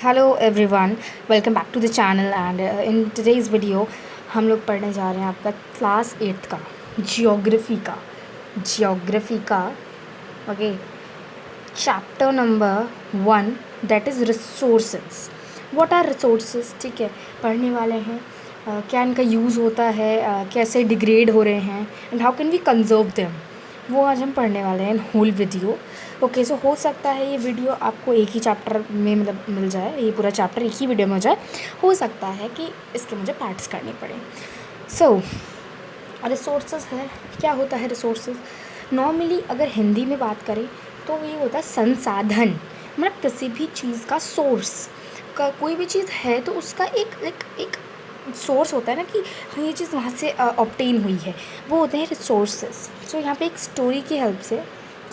Hello everyone, welcome back to the channel and in today's video हम लोग पढ़ने जा रहे हैं आपका क्लास 8th का जियोग्राफी का okay chapter number 1 that is resources. What are resources? ठीक है, पढ़ने वाले हैं क्या इनका यूज़ होता है, कैसे डिग्रेड हो रहे हैं and how can we conserve them, वो आज हम पढ़ने वाले हैं in whole video. Okay, so हो सकता है ये वीडियो आपको एक ही चैप्टर में मतलब मिल जाए, ये पूरा चैप्टर एक ही वीडियो में हो जाए। हो सकता है कि इसके मुझे पार्ट्स करने पड़े। सो रिसोर्सेज है, क्या होता है रिसोर्सेज? नॉर्मली अगर हिंदी में बात करें तो ये होता है संसाधन, मतलब किसी भी चीज़ का सोर्स का, कोई भी चीज़ है तो उसका एक सोर्स होता है ना कि हाँ ये चीज़ वहाँ से ऑब्टेन हुई है, वो होते हैं रिसोर्सेज। सो यहाँ पे एक स्टोरी की हेल्प से,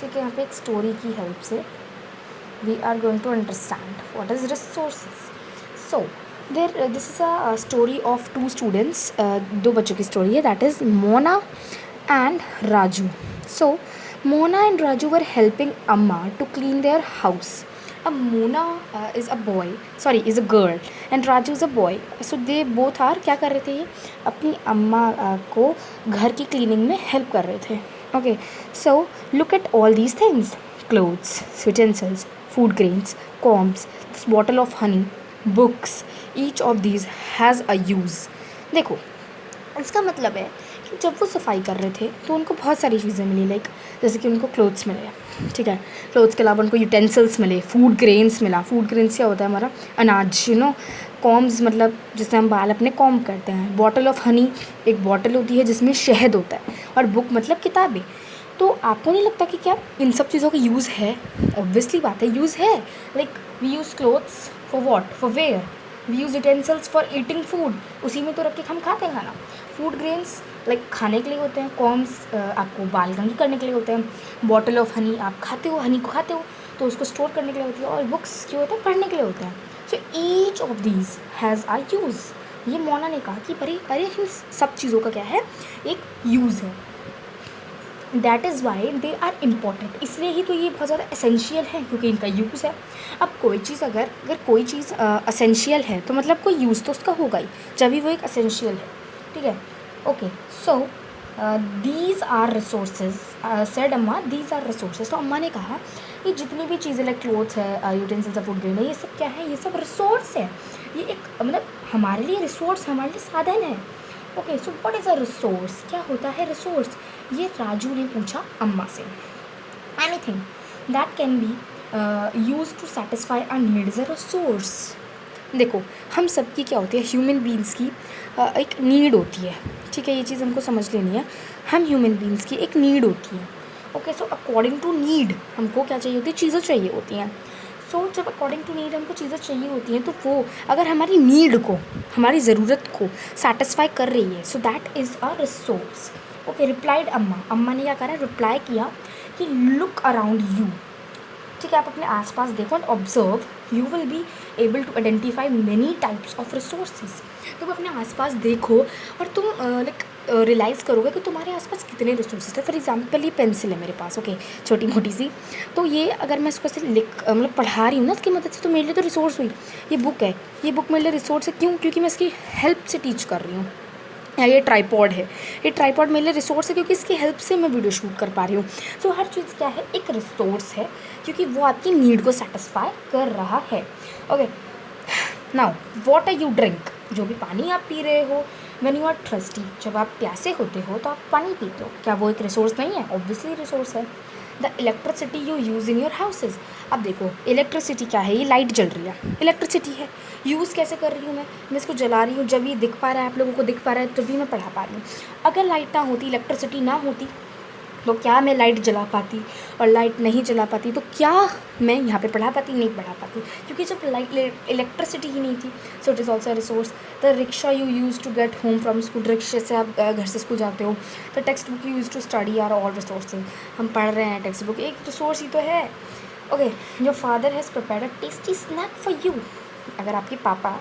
ठीक है, यहाँ पे एक स्टोरी की हेल्प से we are going to understand what is resources. So this is a story of two students, दो बच्चों की स्टोरी है, that is Mona and Raju. So Mona and Raju were helping Amma to clean their house. अब Mona is a boy, sorry is a girl, and Raju is a boy. So they both are क्या कर रहे थे, ये अपनी अम्मा को घर की क्लीनिंग में हेल्प कर रहे थे। Okay, so look at all these things: clothes, utensils, food grains, combs, this bottle of honey, books. Each of these has a use. देखो, इसका मतलब है कि जब वो सफाई कर रहे थे तो उनको बहुत सारी चीज़ें मिली, लाइक जैसे कि उनको क्लोथ्स मिले, ठीक है, क्लोथ्स के अलावा उनको यूटेंसिल्स मिले, फूड ग्रेन्स मिला। फूड ग्रेन्स क्या होता है? हमारा अनाज, कॉम्स मतलब जिससे हम बाल अपने कॉम करते हैं। बॉटल ऑफ हनी, एक बॉटल होती है जिसमें शहद होता है, और बुक मतलब किताबें। तो आपको नहीं लगता कि क्या इन सब चीज़ों का यूज़ है? ऑब्वियसली बात है, यूज़ है। Like we use clothes for what, for wear. We use utensils for eating food, उसी में तो रख के हम खाते हैं खाना। फूड ग्रेन्स लाइक खाने के लिए होते हैं, कॉम्स आपको बाल कंघी करने के लिए होते हैं, बॉटल ऑफ हनी आप खाते हो, हनी को खाते हो तो उसको स्टोर करने के लिए होती है, और बुक्स जो होते हैं पढ़ने के लिए होते हैं। So each of these has a use. ये मोना ने कहा कि अरे इन सब चीज़ों का क्या है, एक यूज़ है। That is why they are important, इसलिए ही तो ये बहुत ज़्यादा एसेंशियल है, क्योंकि इनका यूज़ है। अब कोई चीज़ अगर कोई चीज़ असेंशियल है तो मतलब कोई यूज़ तो उसका होगा ही, जब भी वो एक असेंशियल है, ठीक है। Okay, so these are resources, said Amma, these are resources. तो अम्मा ने कहा कि जितनी भी चीज़ें लाइक क्लोथ्स है, यूटेंसिल्स है, फूड ग्रेन है, ये सब क्या है? ये सब रिसोर्स है। ये एक मतलब हमारे लिए रिसोर्स, हमारे लिए साधन है। Okay, so what is a resource? क्या होता है रिसोर्स? ये राजू ने पूछा अम्मा से। Anything that can be use to satisfy a need is a resource. देखो, हम सबकी क्या होती है, ह्यूमन बींग्स की एक नीड होती है, ठीक है, ये चीज़ हमको समझ लेनी है। हम ह्यूमन बींग्स की एक नीड होती है। Okay, so according to need हमको क्या चाहिए होती है? चीज़ें चाहिए होती हैं। सो जब अकॉर्डिंग टू नीड हमको चीज़ें चाहिए होती हैं तो वो अगर हमारी नीड को, हमारी ज़रूरत को सेटिस्फाई कर रही है, so that is a resource. Okay, replied अम्मा, अम्मा ने क्या करा, रिप्लाई किया कि लुक अराउंड यू, ठीक है, आप अपने आसपास देखो and observe, you will be able to identify many types of resources. तुम अपने आसपास देखो और तुम लाइक रियलाइज़ करोगे कि तुम्हारे आसपास कितने रिसोर्सेज है। फॉर एग्जांपल ये पेंसिल है मेरे पास, ओके, छोटी मोटी सी, तो ये अगर मैं इसको ऐसे मतलब पढ़ा रही हूँ ना इसकी मदद से, तो मेरे लिए तो रिसोर्स हुई। ये बुक है, ये बुक मेरे लिए रिसोर्स है, क्यों? क्योंकि मैं इसकी हेल्प से टीच कर रही हूँ। या ये ट्राईपॉड है, ये ट्राईपॉड मेरे लिए रिसोर्स है क्योंकि इसकी हेल्प से मैं वीडियो शूट कर पा रही हूँ। सो हर चीज़ क्या है, एक रिसोर्स है, क्योंकि वो आपकी नीड को सेटिस्फाई कर रहा है। Okay, now what are you drink, जो भी पानी आप पी रहे हो। व्हेन यू आर थर्स्टी, जब आप प्यासे होते हो तो आप पानी पीते हो, क्या वो एक रिसोर्स नहीं है? ऑब्वियसली रिसोर्स है। The electricity you use in your houses. अब देखो, इलेक्ट्रिसिटी क्या है? ये लाइट जल रही है, इलेक्ट्रिसिटी है। यूज़ कैसे कर रही हूँ मैं इसको जला रही हूँ, जब ये दिख पा रहा है, आप लोगों को दिख पा रहा है, तभी मैं पढ़ा पा रही हूँ। अगर लाइट ना होती, इलेक्ट्रिसिटी ना होती, तो क्या मैं लाइट जला पाती? और लाइट नहीं जला पाती तो क्या मैं यहाँ पे पढ़ा पाती? नहीं पढ़ा पाती, क्योंकि जब लाइट इलेक्ट्रिसिटी ही नहीं थी। So it is also resource. The rickshaw you use to get home from school, रिक्शे से आप घर से स्कूल जाते हो। The text book you use to study are all resources, हम पढ़ रहे हैं, टेक्स्ट बुक एक रिसोर्स ही तो है। Okay, your father has prepared a tasty snack for you. अगर आपके पापा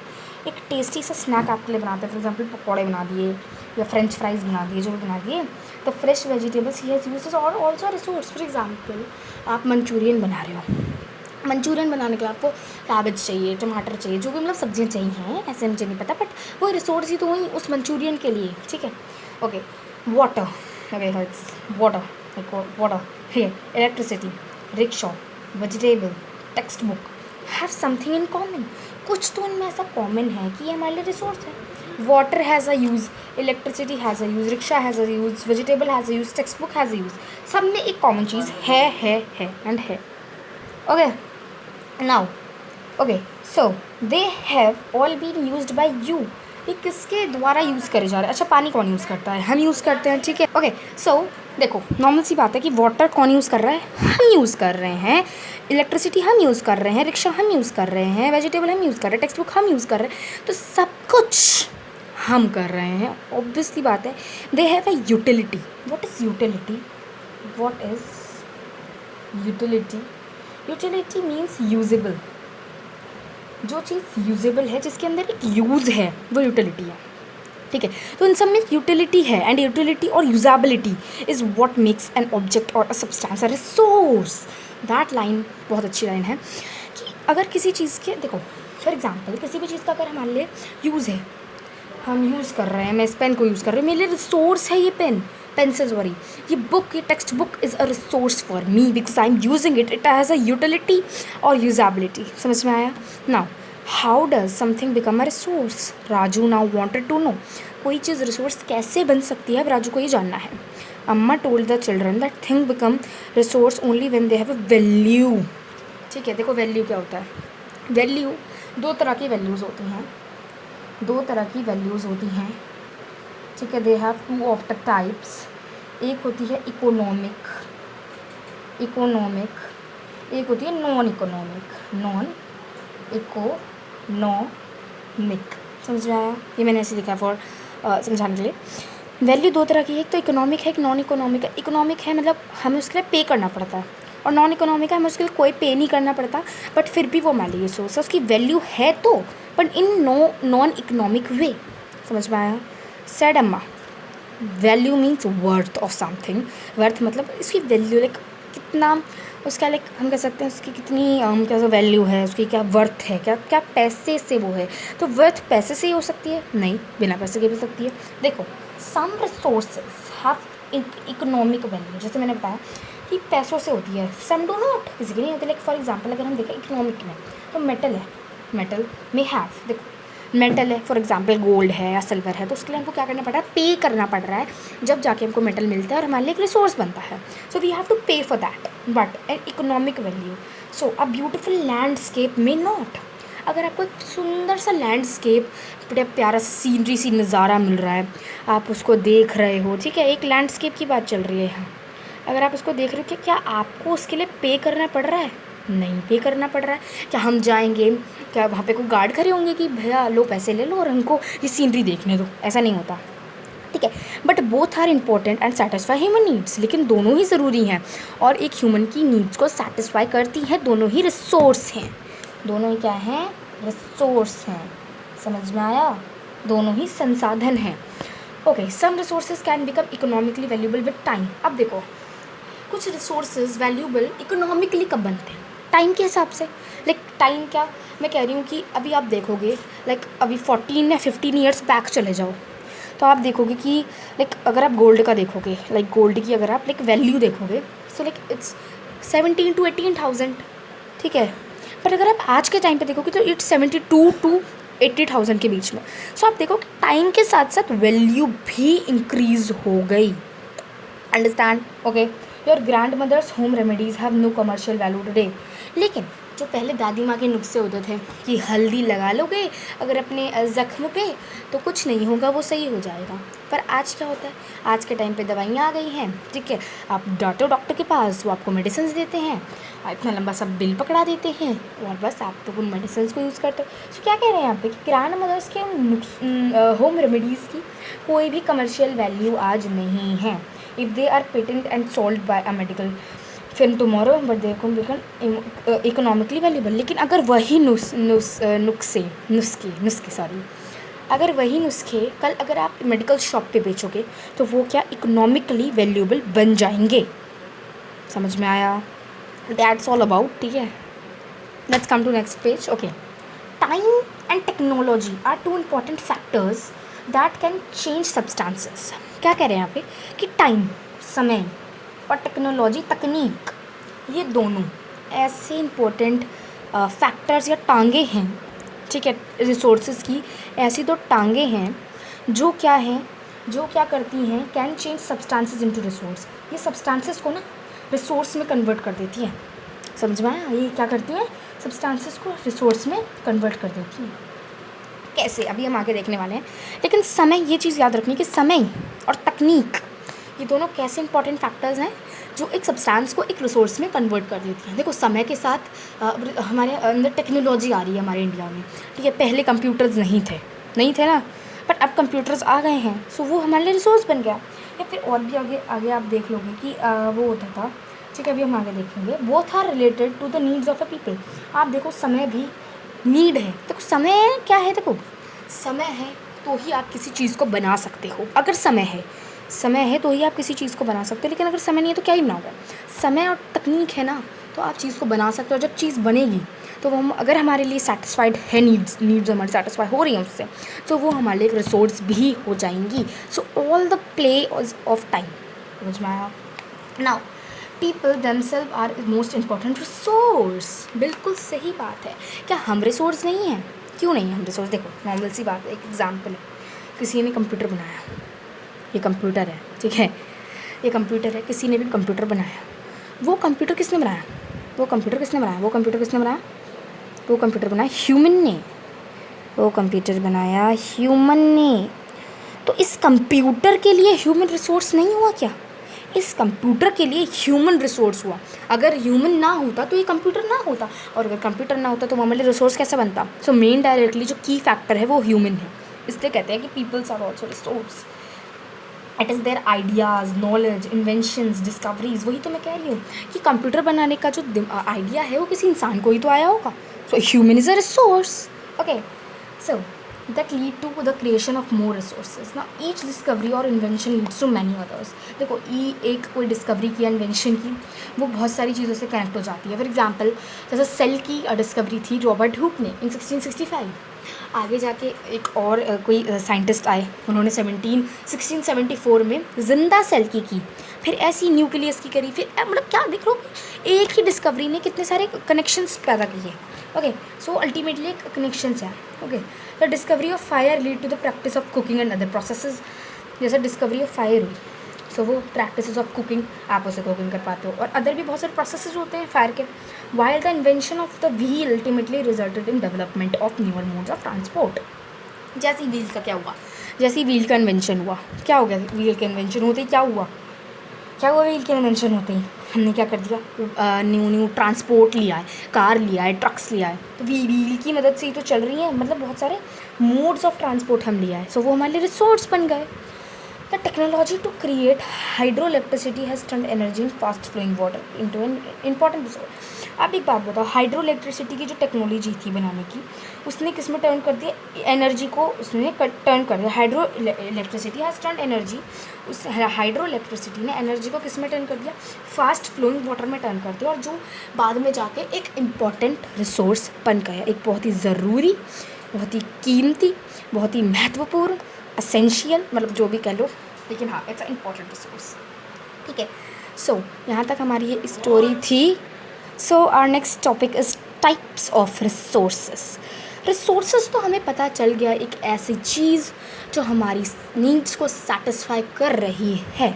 एक टेस्टी सा स्नैक आपके लिए बनाते हैं, फॉर एग्जाम्पल पकौड़े बना दिए या फ्रेंच फ्राइज बना दिए, जो भी बना दिए, the fresh vegetables he has used are also resource. For example आप मंचूरियन बना रहे हो, मंचूरियन बनाने के लिए आपको कैबेज चाहिए, टमाटर चाहिए, जो भी मतलब सब्जियाँ चाहिए हैं, ऐसे मुझे नहीं पता, बट वो रिसोर्स ही तो वही उस मंचूरियन के लिए, ठीक है। Okay, water, okay it's water, like water, here electricity, rickshaw, vegetable, text book have something in common. कुछ तो इनमें ऐसा कॉमन है कि ये हमारे लिए रिसोर्स है। Water has a use, electricity has a use, rickshaw has a use, vegetable has a use, text book has a use. सब में एक कॉमन चीज़ है एंड है। Okay, now okay, so they have all been used by you. ये किसके द्वारा यूज़ करे जा रहे हैं? अच्छा, पानी कौन यूज़ करता है? हम यूज़ करते हैं, ठीक है। ओके, सो देखो नॉर्मल सी बात है कि वाटर कौन यूज़ कर रहा है? हम यूज़ कर रहे हैं। इलेक्ट्रिसिटी हम यूज़ कर रहे हैं, रिक्शा हम यूज़ कर रहे हैं, वेजिटेबल हम यूज़ कर रहे हैं, टेक्स्ट बुक हम यूज़ कर रहे हैं, तो सब कुछ हम कर रहे हैं। ऑब्वियसली बात है, they have a utility. What is utility? What is utility? Utility means usable. जो चीज़ यूजेबल है, जिसके अंदर एक यूज़ है, वो यूटिलिटी है, ठीक है। तो इन सब में यूटिलिटी है, एंड यूटिलिटी और usability is what makes an object और a substance a resource. That line बहुत अच्छी लाइन है कि अगर किसी चीज़ के, देखो फॉर एग्जांपल किसी भी चीज़ का अगर हमारे लिए यूज़ है, हम यूज़ कर रहे हैं, मैं इस पेन को यूज़ कर रही हूँ, मेरे लिए रिसोर्स है ये पेंसिल सॉरी, ये बुक, ये text book is a resource for me because I am using it has a utility और यूजेबिलिटी। समझ में आया? Now how does something become a resource? Raju now wanted to know, कोई चीज़ रिसोर्स कैसे बन सकती है, अब राजू को ये जानना है। अम्मा told the children that thing become resource only when they have a value. ठीक है, देखो वैल्यू क्या होता है। वैल्यू, दो तरह की वैल्यूज़ होती हैं, दो तरह की वैल्यूज़ होती हैं, ठीक है। They have two of the types. एक होती है इकोनॉमिक, एक होती है नॉन इकोनॉमिक। समझ में आया? ये मैंने ऐसे लिखा फॉर समझाने के लिए। वैल्यू दो तरह की है, एक तो इकोनॉमिक है, एक नॉन इकोनॉमिक है। इकोनॉमिक है मतलब हमें उसके लिए पे करना पड़ता है, और नॉन इकोनॉमिक है हमें उसके लिए कोई पे नहीं करना पड़ता, बट फिर भी वो हमारे लिए रिसोर्स है, उसकी वैल्यू है तो, बट इन नॉन इकोनॉमिक वे। समझ में आया? सेड अम्मा, value means worth of something. Worth मतलब इसकी वैल्यू, लाइक कितना उसका, लाइक हम कह सकते हैं उसकी कितनी क्या वैल्यू है, उसकी क्या वर्थ है, क्या क्या पैसे से वो है। तो वर्थ पैसे से ही हो सकती है? नहीं, बिना पैसे के भी हो सकती है। देखो सम रिसोर्सेज हैव इकोनॉमिक वैल्यू, जैसे मैंने बताया कि पैसों से होती है, सम डू नॉट, किसी की नहीं होती। लाइक फॉर एग्जाम्पल अगर हम देखें इकोनॉमिक में, तो मेटल है, मेटल में हैव, देखो मेटल है फॉर एग्जांपल गोल्ड है या सिल्वर है, तो उसके लिए हमको क्या करना पड़ रहा है? पे करना पड़ रहा है, जब जाके हमको मेटल मिलता है और हमारे लिए एक रिसोर्स बनता है। सो वी हैव टू पे for that, but an economic value. So a beautiful landscape में नॉट। अगर आपको एक सुंदर सा लैंडस्केप, बड़ा प्यारा सा सीनरी सी नज़ारा मिल रहा है, आप उसको देख रहे हो, ठीक है, एक लैंडस्केप की बात चल रही है यहाँ। अगर आप उसको देख रहे हो कि क्या आपको उसके लिए पे करना पड़ रहा है? नहीं पे करना पड़ रहा है। क्या हम जाएंगे, क्या वहाँ पे कोई गार्ड खड़े होंगे कि भैया लो पैसे ले लो और हमको ये सीनरी देखने दो? ऐसा नहीं होता, ठीक है। But both are important and satisfy human needs, लेकिन दोनों ही ज़रूरी हैं और एक ह्यूमन की नीड्स को सेटिस्फाई करती हैं। दोनों ही रिसोर्स हैं, दोनों ही क्या हैं? रिसोर्स हैं। समझ में आया? दोनों ही संसाधन हैं। Okay, some resources can become economically valuable with time. अब देखो कुछ रिसोर्सेज वैल्यूबल इकोनॉमिकली कब बनते हैं? टाइम के हिसाब से। लाइक टाइम क्या, मैं कह रही हूँ कि अभी आप देखोगे, लाइक अभी 14 या 15 ईयर्स बैक चले जाओ, तो आप देखोगे कि लाइक अगर आप गोल्ड का देखोगे, लाइक गोल्ड की अगर आप लाइक वैल्यू देखोगे, सो लाइक इट्स 17 to 18,000, ठीक है। पर अगर आप आज के टाइम पे देखोगे तो इट्स 72 to 80,000 के बीच में। सो आप देखो कि टाइम के साथ साथ वैल्यू भी इंक्रीज हो गई। Understand? Okay, your grandmother's home remedies have no commercial value today. लेकिन जो पहले दादी माँ के नुस्खे होते थे कि हल्दी लगा लोगे अगर अपने ज़ख्म पे तो कुछ नहीं होगा, वो सही हो जाएगा, पर आज क्या होता है? आज के टाइम पे दवाइयाँ आ गई हैं, ठीक है, आप जाते हो डॉक्टर के पास, वो आपको मेडिसिन देते हैं, इतना लंबा सा बिल पकड़ा देते हैं और बस आप तो उन मेडिसिन को यूज़ करते हो। सो क्या कह रहे हैं यहाँ पे कि ग्रैंड मदर्स के होम रेमेडीज़ की कोई भी कमर्शियल वैल्यू आज नहीं है। If they are patent and sold by a medical film tomorrow, but they can become economically valuable. लेकिन अगर वही नुस्खे सॉरी, अगर वही नुस्खे कल अगर आप मेडिकल शॉप पे बेचोगे तो वो क्या इकोनॉमिकली वैल्यूबल बन जाएंगे। समझ में आया? दैट्स ऑल अबाउट, ठीक है। Let's come to next page. Okay, time and technology are two important factors that can change substances. क्या कह रहे हैं यहाँ पे कि टाइम, समय, और टेक्नोलॉजी, तकनीक, ये दोनों ऐसे इम्पोर्टेंट फैक्टर्स या टांगे हैं, ठीक है, रिसोर्सेज की ऐसी दो टांगे हैं जो क्या हैं, जो क्या करती हैं, can change substances into resource. ये सब्सटेंसेस को ना रिसोर्स में कन्वर्ट कर देती हैं. समझ में आया? ये क्या करती हैं, सब्सटेंसेस को रिसोर्स में कन्वर्ट कर देती हैं. कैसे, अभी हम आगे देखने वाले हैं. लेकिन समय, ये चीज़ याद रखनी कि समय और तकनीक, ये दोनों कैसे इंपॉर्टेंट फैक्टर्स हैं जो एक सब्सटेंस को एक रिसोर्स में कन्वर्ट कर देती हैं. देखो, समय के साथ हमारे अंदर टेक्नोलॉजी आ रही है हमारे इंडिया में, ठीक है. पहले कंप्यूटर्स नहीं थे ना, बट अब कंप्यूटर्स आ गए हैं, सो वो हमारे लिए रिसोर्स बन गया. या फिर और भी आगे आगे आप देख लोगे कि वो होता था, ठीक है. अभी हम आगे देखेंगे. Both are related to the needs of a people. आप देखो, समय भी नीड है. देखो, समय क्या है, देखो समय है तो ही आप किसी चीज़ को बना सकते हो. अगर समय है तो ही आप किसी चीज़ को बना सकते हो. लेकिन अगर समय नहीं है तो क्या ही बनाओगे. समय और तकनीक है ना, तो आप चीज़ को बना सकते हो. जब चीज़ बनेगी तो हम, अगर हमारे लिए सेटिस्फाइड है, नीड्स हमारी सेटिस्फाई हो रही हैं उससे, तो वो हमारे लिए एक रिसोर्स भी हो जाएंगी. So all the play of time. समझ में आया? Now, people themselves are most important resource. बिल्कुल सही बात है. क्या हम रिसोर्स नहीं हैं? क्यों नहीं है हम रिसोर्स? देखो, नॉर्मल सी बात है. एक एग्जाम्पल है, किसी ने कंप्यूटर बनाया, ये कंप्यूटर है, ठीक है, ये कंप्यूटर है, किसी ने भी कंप्यूटर बनाया. वो कंप्यूटर किसने बनाया? वो कंप्यूटर किसने बनाया? वो कंप्यूटर किसने बनाया? वो कंप्यूटर बनाया ह्यूमन ने. वो कंप्यूटर बनाया ह्यूमन ने. तो इस कंप्यूटर के लिए ह्यूमन रिसोर्स नहीं हुआ क्या? इस कंप्यूटर के लिए ह्यूमन रिसोर्स हुआ. अगर ह्यूमन ना होता तो ये कंप्यूटर ना होता, और अगर कंप्यूटर ना होता तो हमारे लिए रिसोर्स कैसे बनता? सो मेन डायरेक्टली जो की फैक्टर है वो ह्यूमन है. इसलिए कहते हैं कि peoples are also resource. It is their ideas, knowledge, inventions, discoveries. वही तो मैं कह रही हूँ कि कंप्यूटर बनाने का जो आइडिया है वो किसी इंसान को ही तो आया होगा. So human is a resource. Okay, so that lead to the creation of more resources. Now each discovery or invention leads to many others. देखो, एक कोई डिस्कवरी की, इन्वेंशन की, वो बहुत सारी चीज़ों से कनेक्ट हो जाती है. फॉर एग्जांपल, जैसे सेल की डिस्कवरी थी रॉबर्ट हुक ने इन 1665. आगे जाके एक और कोई साइंटिस्ट आए, उन्होंने 1674 में जिंदा सेल की. फिर ऐसी न्यूक्लियस की करी. फिर मतलब क्या देख लो, एक ही डिस्कवरी ने कितने सारे कनेक्शंस पैदा किए. ओके, सो अल्टीमेटली एक कनेक्शंस है. Okay, the discovery of fire lead to the practice of cooking and other processes. जैसे डिस्कवरी ऑफ फायर हुई, सो वो प्रैक्टिस ऑफ कुकिंग, आप उसे कुकिंग कर पाते हो. और अदर भी बहुत सारे प्रोसेसेस होते हैं फायर के. While the invention of the wheel ultimately resulted in development of newer modes of transport. जैसे व्हील का क्या हुआ, जैसे व्हील का इन्वेंशन हुआ, क्या हो गया? व्हील के इन्वेंशन होते ही क्या हुआ व्हील के इन्वेंशन होते ही हमने क्या कर दिया? न्यू ट्रांसपोर्ट लिया है, कार लिया है, ट्रक्स लिया है. तो व्हील की मदद से ही तो चल रही है. मतलब बहुत सारे मोड्स ऑफ ट्रांसपोर्ट हम लिया है. सो वो हमारे लिए रिसोर्स बन गए. The technology to create hydro electricity has turned energy in fast flowing water into an important resource. आप एक बात बताओ, हाइड्रो इलेक्ट्रिसिटी की जो टेक्नोलॉजी थी बनाने की, उसने किस में टर्न कर दिया? एनर्जी को उसने टर्न कर दिया. Hydro electricity has turned energy. उस हाइड्रो इलेक्ट्रिसिटी ने एनर्जी को किस में टर्न कर दिया? फास्ट फ्लोइंग वाटर में टर्न कर दिया. और जो बाद में जाके एक इम्पॉर्टेंट रिसोर्स बन गया, एक बहुत ही ज़रूरी, बहुत ही कीमती, बहुत ही महत्वपूर्ण, असेंशियल, मतलब जो भी कह लो, लेकिन हाँ, इट्स अ इम्पॉर्टेंट रिसोर्स. ठीक है. सो यहाँ तक हमारी ये स्टोरी थी. So our next topic is types of resources तो हमें पता चल गया, एक ऐसी चीज़ जो हमारी नीड्स को सेटिस्फाई कर रही है,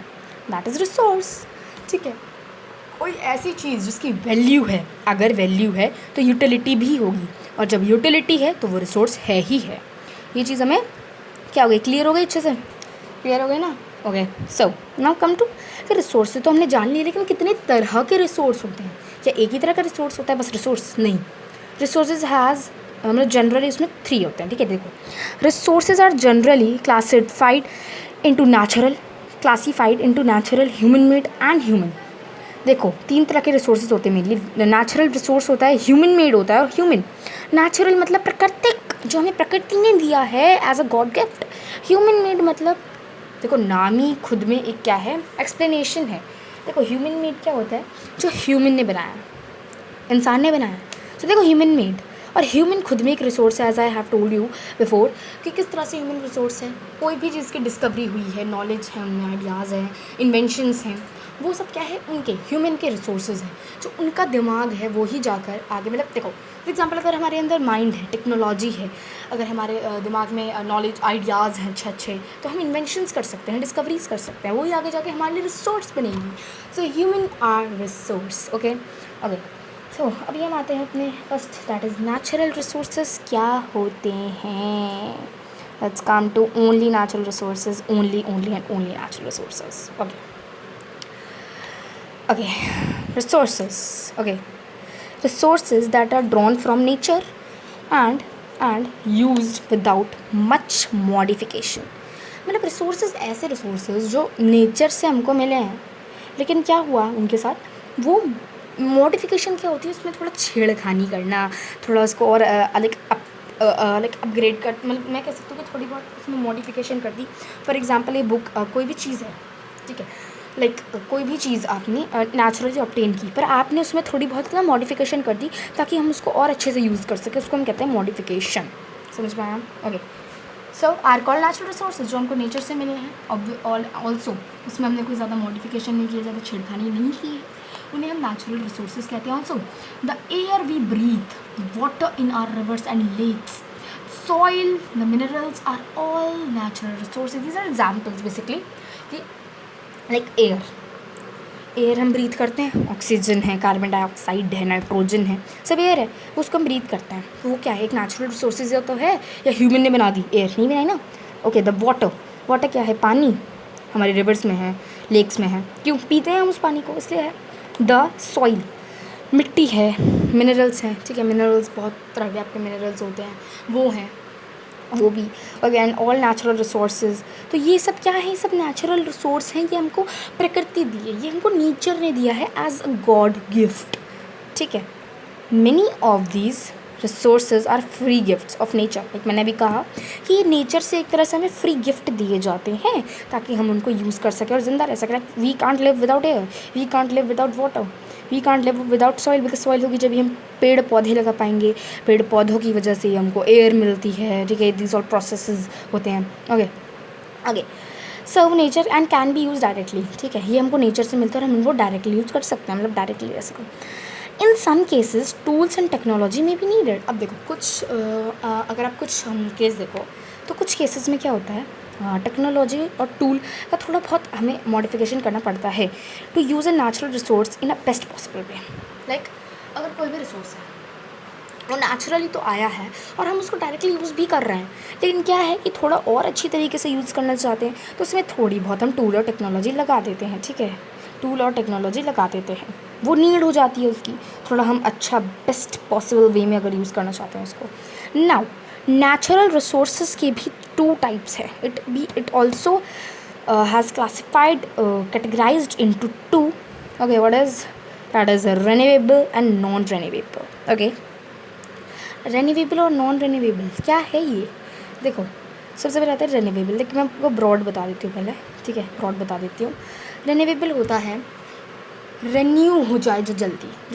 दैट इज़ रिसोर्स. ठीक है. कोई ऐसी चीज़ जिसकी वैल्यू है, अगर वैल्यू है तो यूटिलिटी भी होगी, और जब यूटिलिटी है तो वो रिसोर्स है ही है. ये चीज़ हमें क्या हो गई? क्लियर हो गई? अच्छे से क्लियर हो गई ना? Okay. So now come to resource. तो हमने जान लिया, लेकिन कितने तरह के रिसोर्स होते हैं? क्या एक ही तरह का रिसोर्स होता है बस रिसोर्स? नहीं. रिसोर्सेज हैज़, मतलब जनरली इसमें 3 होते हैं. ठीक है. देखो, resources are generally classified into natural, human made and human. देखो, 3 तरह के रिसोर्सेज होते हैं मेनली. नेचुरल रिसोर्स होता है, ह्यूमन मेड होता है, और ह्यूमन. नेचुरल मतलब प्राकृतिक, जो हमें प्रकृति ने दिया है as a god gift. Human made मतलब, देखो, नाम ही खुद में एक क्या है? एक्सप्लेनेशन है. देखो, ह्यूमन मेड क्या होता है? जो ह्यूमन ने बनाया, इंसान ने बनाया. तो देखो ह्यूमन मेड, और ह्यूमन खुद में एक रिसोर्स है, as I have told you before कि किस तरह से ह्यूमन रिसोर्स है। कोई भी चीज़ की डिस्कवरी हुई है, नॉलेज है उनमें, आइडियाज़ हैं, इन्वेंशंस हैं, वो सब क्या है, उनके ह्यूमन के रिसोर्सेज हैं। जो उनका दिमाग है वो ही जाकर आगे, मतलब देखो फॉर एग्जांपल अगर हमारे अंदर माइंड है, टेक्नोलॉजी है, अगर हमारे दिमाग में नॉलेज आइडियाज़ हैं अच्छे अच्छे, तो हम इन्वेंशंस कर सकते हैं, डिस्कवरीज कर सकते हैं, वही आगे जाके हमारे लिए रिसोर्स बनेंगी। So human are resource. Okay okay, so अभी हम आते हैं अपने first, that is natural resources क्या होते हैं। Let's come to only natural resources, only and only natural resources. Okay, resources. Okay, resources that are drawn from nature and used without much modification. मतलब resources ऐसे resources जो nature से हमको मिले हैं, लेकिन क्या हुआ उनके साथ, वो मॉडिफिकेशन क्या होती है उसमें थोड़ा छेड़खानी करना, थोड़ा उसको और लाइक अपग्रेड कर, मतलब मैं कह सकती हूँ कि थोड़ी बहुत उसमें मॉडिफिकेशन कर दी। फॉर एग्जांपल ये बुक कोई भी चीज़ है, ठीक है, लाइक कोई भी चीज़ आपने नेचुरली ऑब्टेन की, पर आपने उसमें थोड़ी बहुत ना मॉडिफिकेशन कर दी ताकि हम उसको और अच्छे से यूज़ कर सकें, उसको हम कहते हैं मॉडिफिकेशन। समझ में आया? Okay, so are called natural resources, जो हमको नेचर से मिले हैं, ऑल्सो उसमें हमने कोई ज़्यादा मॉडिफिकेशन नहीं किया, ज़्यादा छेड़खानी नहीं की है, उन्हें हम नेचुरल रिसोर्सेज कहते हैं। Also the air we breathe, water in our rivers and lakes, soil, the minerals are all natural resources. These are examples basically कि like एयर हम ब्रीथ करते हैं, ऑक्सीजन है, कार्बन डाइऑक्साइड है, नाइट्रोजन है, सब एयर है, उसको हम ब्रीथ करते हैं, तो वो क्या है, एक नेचुरल रिसोर्सेज तो है, या ह्यूमन ने बना दी, एयर नहीं बनाई ना। ओके, द वाटर क्या है, पानी हमारे रिवर्स में है, लेक्स में है, क्यों पीते हैं हम उस पानी को, इसलिए है। द सॉइल मिट्टी है, मिनरल्स हैं, ठीक है, मिनरल्स बहुत तरह के आपके मिनरल्स होते हैं, वो हैं, वो भी। अगैन ऑल नेचुरल रिसोर्सेज, तो ये सब क्या है, ये सब नेचुरल रिसोर्स हैं, ये हमको प्रकृति दी है, ये हमको नेचर ने दिया है एज अ गॉड गिफ्ट, ठीक है। Many of these resources are free gifts of nature, like मैंने भी कहा कि ये नेचर से एक तरह से हमें फ्री गिफ्ट दिए जाते हैं ताकि हम उनको यूज़ कर सकें और ज़िंदा रह सकें। We can't live without air, we can't live without water, we can't live without soil, because soil होगी जब हम पेड़ पौधे लगा पाएंगे, पेड़ पौधों की वजह से हमको एयर मिलती है, ठीक है, दिस ऑल प्रोसेसेस होते हैं। ओके आगे, so nature and can be use directly, ठीक है, ये हमको नेचर से मिलता है और हम इनको डायरेक्टली यूज़ कर सकते हैं, मतलब डायरेक्टली ले सको। In some cases tools and technology में भी नीडेड। अब देखो कुछ अगर आप कुछ केस देखो तो कुछ केसेस में क्या होता है, टेक्नोलॉजी और टूल का थोड़ा बहुत हमें मॉडिफिकेशन करना पड़ता है to use a natural resource in a best possible way. Like अगर कोई भी रिसोर्स है वो नेचुरली तो आया है और हम उसको डायरेक्टली यूज़ भी कर रहे हैं, लेकिन क्या है कि थोड़ा और अच्छी तरीके से यूज़ करना चाहते हैं तो उसमें थोड़ी बहुत हम टूल और टेक्नोलॉजी लगा देते हैं, ठीक है, टूल और टेक्नोलॉजी लगा देते हैं, वो नीड हो जाती है उसकी, थोड़ा हम अच्छा बेस्ट पॉसिबल वे में अगर यूज़ करना चाहते हैं उसको। नाउ नेचुरल रिसोर्सेज के भी टू टाइप्स है, it also has classified categorised into two. Okay, what is that is renewable and non renewable. Okay, renewable और नॉन रेन्यूएबल क्या है ये, देखो सबसे पहले आता है रेन्यूएबल, लेकिन मैं आपको ब्रॉड बता देती हूँ पहले, ठीक है, ब्रॉड बता देती हूँ। रेन्यूएबल होता है रेन्यू हो जाए, जो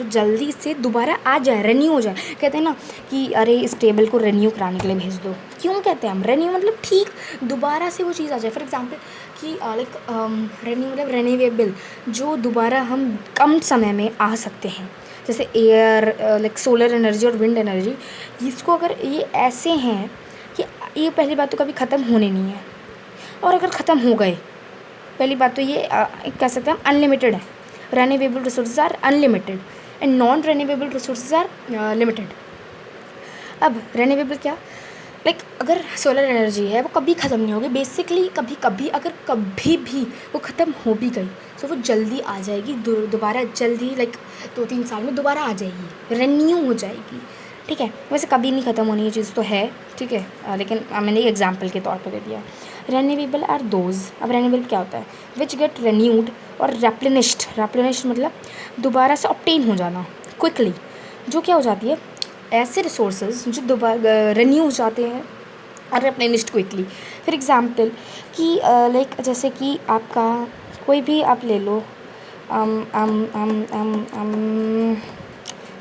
जल्दी से दोबारा आ जाए, रेन्यू हो जाए। कहते हैं ना कि अरे इस टेबल को रेन्यू कराने के लिए भेज दो, क्यों कहते हैं हम रेन्यू, मतलब ठीक दोबारा से वो चीज़ आ जाए। फॉर एग्जांपल कि लाइक रेन्यू मतलब रेन्यूएबल, जो दोबारा हम कम समय में आ सकते हैं, जैसे एयर, लाइक सोलर एनर्जी और विंड एनर्जी, इसको अगर ये ऐसे हैं कि ये पहली बात तो कभी ख़त्म होने नहीं है, और अगर ख़त्म हो गए, पहली बात तो ये कह सकते हैं हम अनलिमिटेड है। Renewable resources are unlimited and non renewable resources are limited. अब रेन्यूएबल क्या, लाइक अगर सोलर एनर्जी है वो कभी ख़त्म नहीं होगी, बेसिकली कभी कभी अगर कभी भी वो ख़त्म हो भी गई तो वो जल्दी आ जाएगी, दोबारा जल्दी, लाइक 2-3 साल में दोबारा आ जाएगी, रेन्यू हो जाएगी, ठीक है। वैसे कभी नहीं ख़त्म होनी ये चीज़ तो है, ठीक है, लेकिन मैंने एग्जाम्पल के तौर पर दे दिया। रेन्यूएबल आर दोज, अब रेन्यूएबल क्या होता है, विच गेट रेन्यूड और रेप्लेनिश्ड मतलब दोबारा से ऑब्टेन हो जाना क्विकली, जो क्या हो जाती है, ऐसे रिसोर्सेज जो दोबारा रेन्यू हो जाते हैं और रेप्लेनिश्ड क्विकली। फॉर एग्जांपल कि लाइक जैसे कि आपका कोई भी आप ले लो,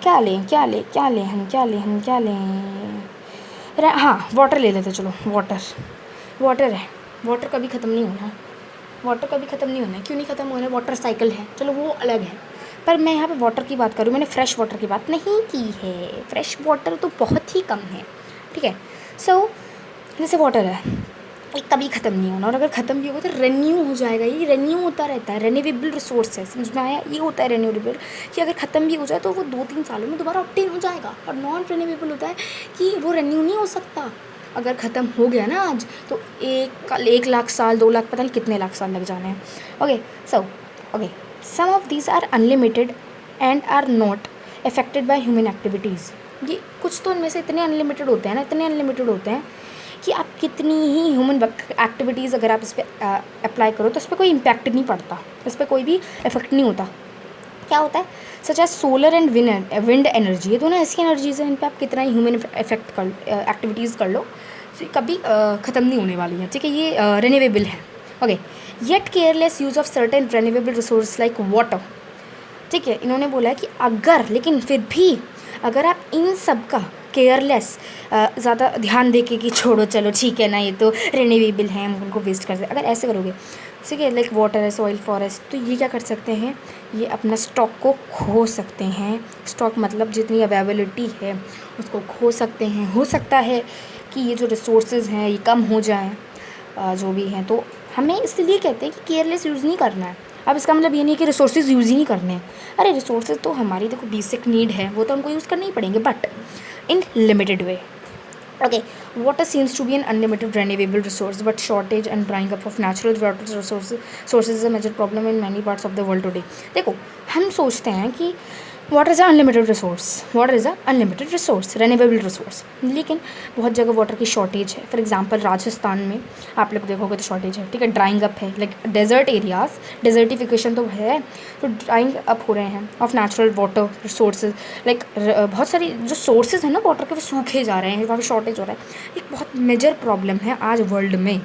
क्या लें क्या लें क्या लें हम क्या लें हम क्या लें। हाँ वाटर ले लेते, चलो वाटर। वाटर है, वाटर कभी ख़त्म नहीं होना, वाटर कभी ख़त्म नहीं होना है। क्यों नहीं ख़त्म होना है, वाटर साइकिल है, चलो वो अलग है। पर मैं यहाँ पे वाटर की बात करूँ, मैंने फ्रेश वाटर की बात नहीं की है। फ्रेश वाटर तो बहुत ही कम है, ठीक है। सो जैसे वाटर है, ये कभी ख़त्म नहीं होना, और अगर ख़त्म भी होगा तो रेन्यू हो जाएगा। ये रेन्यू होता रहता है, रेन्यूएबल रिसोर्स है, समझ में आया। ये होता है रेन्यूएबल कि अगर ख़त्म भी हो जाए तो वो 2-3 सालों में दोबारा ऑब्टेन हो जाएगा। और नॉन रेन्यूएबल होता है कि वो रेन्यू नहीं हो सकता। अगर ख़त्म हो गया ना आज, तो 1 लाख साल 2 लाख, पता नहीं कितने लाख साल लग जाने हैं। Okay so okay, some of these are unlimited and are not affected by human activities. ये कुछ तो इनमें से इतने अनलिमिटेड होते हैं ना, इतने अनलिमिटेड होते हैं कि आप कितनी ही ह्यूमन एक्टिविटीज़ अगर आप इस पर अप्लाई करो तो इस पर कोई इम्पैक्ट नहीं पड़ता, इस पर कोई भी इफेक्ट नहीं होता। क्या होता है, such as solar and wind energy, ये दोनों ऐसी एनर्जीज हैं इन पर आप कितना ही ह्यूमन इफेक्ट कर एक्टिविटीज़ कर लो, तो कभी ख़त्म नहीं होने वाली है, ठीक है। ये रिन्यूएबल है। Okay, yet careless use of certain renewable resource like water, ठीक है। इन्होंने बोला है कि अगर, लेकिन फिर भी अगर आप इन सब का केयरलेस ज़्यादा ध्यान दे के कि छोड़ो चलो ठीक है ना, ये तो रिन्यूएबल है, हम उनको वेस्ट कर सकते, अगर ऐसे करोगे, ठीक है, लाइक वाटर है, सॉइल, फॉरेस्ट, तो ये क्या कर सकते हैं, ये अपना स्टॉक को खो सकते हैं। स्टॉक मतलब जितनी अवेलेबिलिटी है उसको खो सकते हैं। हो सकता है कि ये जो रिसोर्सेज हैं ये कम हो जाएँ, जो भी हैं। तो हमें इसलिए कहते हैं कि केयरलेस यूज़ नहीं करना है। अब इसका मतलब ये नहीं कि रिसोर्सेज यूज़ ही नहीं करने हैं। अरे रिसोर्सेज तो हमारी देखो बेसिक नीड है, वो तो हमको यूज़ करने ही पड़ेंगे, but in limited way. Okay, water seems to be an unlimited renewable resource, but shortage and drying up of natural water sources is a major problem in many parts of the world today. देखो, हम सोचते हैं कि water is a unlimited resource, water is a unlimited resource, renewable resource, लेकिन बहुत जगह water की shortage है। फॉर एग्जांपल राजस्थान में आप लोग देखोगे तो शॉर्टेज है, ठीक है। ड्राइंग अप है, लाइक डेजर्ट एरियाज, डेजर्टिफिकेशन तो है, तो ड्राइंग अप हो रहे हैं of natural water resources, like बहुत सारी जो सोर्सेज हैं ना वाटर के, वो सूखे जा रहे हैं, वहाँ पर शॉर्टेज हो रहा है। एक बहुत मेजर प्रॉब्लम है आज वर्ल्ड में।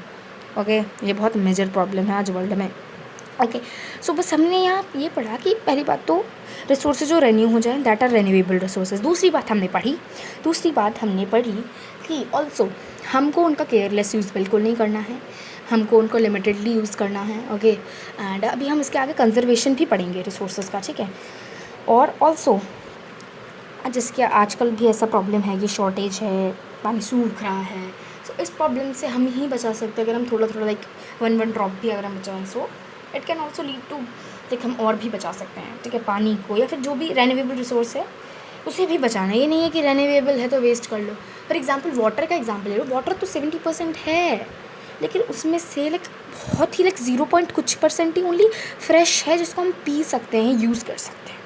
ओके, ये बहुत मेजर प्रॉब्लम है आज वर्ल्ड में। ओके, सो बस हमने यहाँ ये पढ़ा कि पहली बात तो रिसोर्सेज जो रेन्यू हो जाए, दैट आर रेन्यूएबल रिसोर्सेज। दूसरी बात हमने पढ़ी कि ऑल्सो हमको उनका केयरलेस यूज़ बिल्कुल नहीं करना है, हमको उनको लिमिटेडली यूज़ करना है। ओके, एंड अभी हम इसके आगे कंजर्वेशन भी पढ़ेंगे रिसोर्सेज का, ठीक है। और ऑल्सो जिसके आजकल भी ऐसा प्रॉब्लम है कि शॉर्टेज है, पानी सूख रहा है, सो इस प्रॉब्लम से हम ही बचा सकते हैं अगर हम थोड़ा थोड़ा, लाइक 1 ड्रॉप भी अगर हम बचाएं, so it can also lead to, like हम और भी बचा सकते हैं, ठीक है, पानी को, या फिर जो भी रेन्यूएबल रिसोर्स है उसे भी बचाना। ये नहीं है कि रेन्यूएबल है तो वेस्ट कर लो। फॉर एग्जांपल वाटर का एग्जांपल ले लो, वाटर तो 70% है, लेकिन उसमें से लाइक बहुत ही, लाइक 0 कुछ % ही ओनली फ्रेश है जिसको हम पी सकते हैं, यूज़ कर सकते हैं।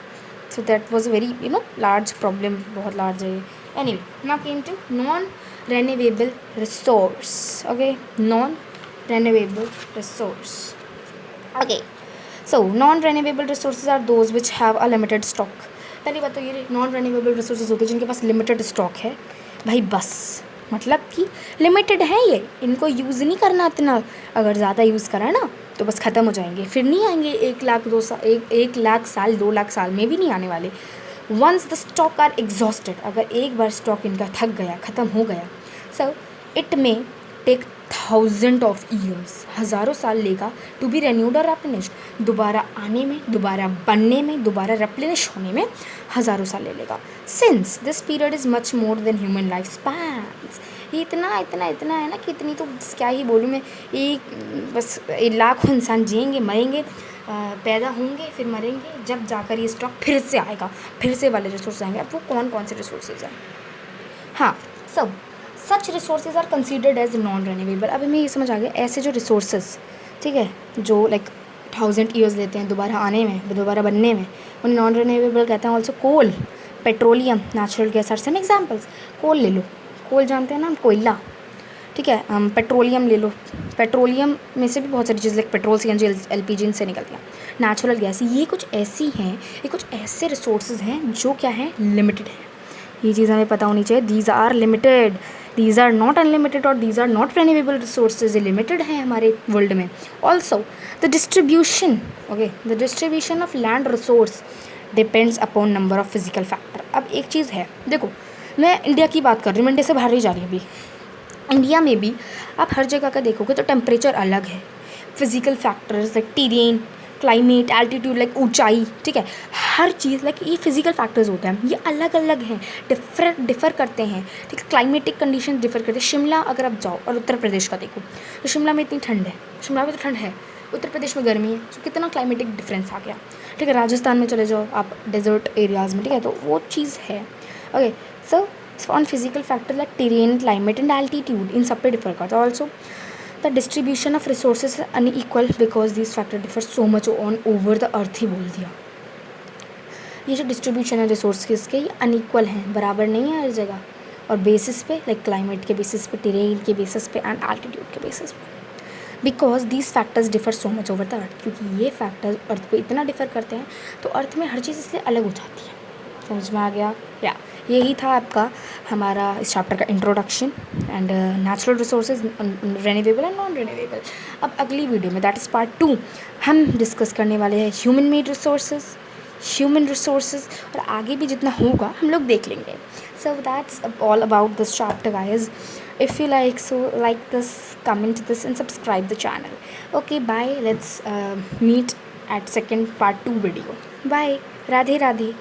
So that was very large problem, बहुत लार्ज है। Anyway, now came to non renewable resource. Okay, non renewable resource. Okay, so non renewable resources are those which have a limited stock. पहली बात तो ये non renewable resources होते हैं जिनके पास limited stock है। भाई बस, मतलब कि लिमिटेड है ये, इनको यूज़ नहीं करना इतना, अगर ज़्यादा यूज़ करा ना तो बस ख़त्म हो जाएंगे, फिर नहीं आएंगे 1 लाख साल 2 लाख साल में भी नहीं आने वाले। Once the stock are exhausted, अगर एक बार स्टॉक इनका थक गया, ख़त्म हो गया, सो इट में टेक 1000 ऑफ ईयर्स, हज़ारों साल लेगा टू बी रेन्यूड और रेप्लेनिश्ड, दोबारा आने में, दोबारा बनने में, दोबारा रेप्लेनिश होने में हज़ारों साल ले लेगा। Since this period is much more than human life spans, ये इतना है ना कि इतनी तो क्या ही बोलूँ मैं, बस लाखों इंसान जिएंगे, मरेंगे, पैदा होंगे, फिर मरेंगे, जब जाकर ये स्टॉक फिर से आएगा, फिर से वाले रिसोर्स आएंगे। अब वो कौन कौन से रिसोर्सेज हैं? हाँ, सब such resources are considered as non renewable. अब हमें ये समझ आ गया, ऐसे जो रिसोर्सेज, ठीक है, जो लाइक 1000 ईयर्स लेते हैं दोबारा आने में, दोबारा बनने में, उन्हें नॉन रेन्यूएबल कहते हैं। Also coal, petroleum, natural gas are some examples. Coal ले लो, कोल जानते हैं ना, कोयला, ठीक है। पेट्रोलियम ले लो, पेट्रोलियम में से भी बहुत सारी चीज़ लाइक पेट्रोल, CNG, LPG इनसे निकलती हैं। नेचुरल गैस, ये कुछ ऐसी हैं, ये कुछ ऐसे रिसोर्सेज हैं जो क्या हैं, लिमिटेड है। ये चीज़ हमें पता होनी चाहिए, these are limited, these are not unlimited और these are not renewable resources, ये लिमिटेड है हमारे वर्ल्ड में। Also the distribution, okay, the distribution of land resource depends upon number of physical factor. अब एक चीज़ है, देखो मैं इंडिया की बात कर रही हूँ, मैं इंडिया से बाहर नहीं जा रही अभी। इंडिया में भी आप हर जगह का देखोगे तो टेम्परेचर अलग है, physical factors like terrain, climate, altitude like ऊंचाई, ठीक है, हर चीज़ लाइक ये फिजिकल फैक्टर्स होते हैं, ये अलग अलग हैं, डिफ़र करते हैं, ठीक है, क्लाइमेटिक कंडीशन डिफ़र करते हैं। शिमला अगर आप जाओ और उत्तर प्रदेश का देखो, तो शिमला में इतनी ठंड है, शिमला में तो ठंड है, उत्तर प्रदेश में गर्मी है, तो कितना क्लाइमेटिक डिफरेंस आ गया, ठीक है। राजस्थान में चले जाओ आप डेजर्ट एरियाज़ में, ठीक है, तो वो चीज़ है। Okay, so on physical factor like terrain, climate and altitude, इन सब पे डिफर करता है। Also the distribution of resources unequal because this factor differ so much on over the earth ही बोल दिया। ये जो डिस्ट्रीब्यूशन है रिसोर्स के, ये अनइक्वल हैं, बराबर नहीं है हर जगह, और बेसिस पे लाइक क्लाइमेट के बेसिस पे, टेरेन के बेसिस पे एंड एल्टीट्यूड के बेसिस पे, because these factors differ so much over the अर्थ, क्योंकि ये फैक्टर्स अर्थ को इतना डिफर करते हैं तो अर्थ में हर चीज़ इसलिए अलग हो जाती है। समझ में आ गया? या यही था आपका हमारा इस चैप्टर का introduction and natural resources, renewable and non renewable. अब अगली वीडियो में दैट इज़ पार्ट 2 हम डिस्कस करने वाले हैं ह्यूमन मेड रिसोर्सेज, और आगे भी जितना होगा हम लोग देख लेंगे। So that's all about this chapter guys. If you like this, comment this and subscribe the channel. Okay, bye. Let's meet at second part 2 video. Bye. Radhe Radhe.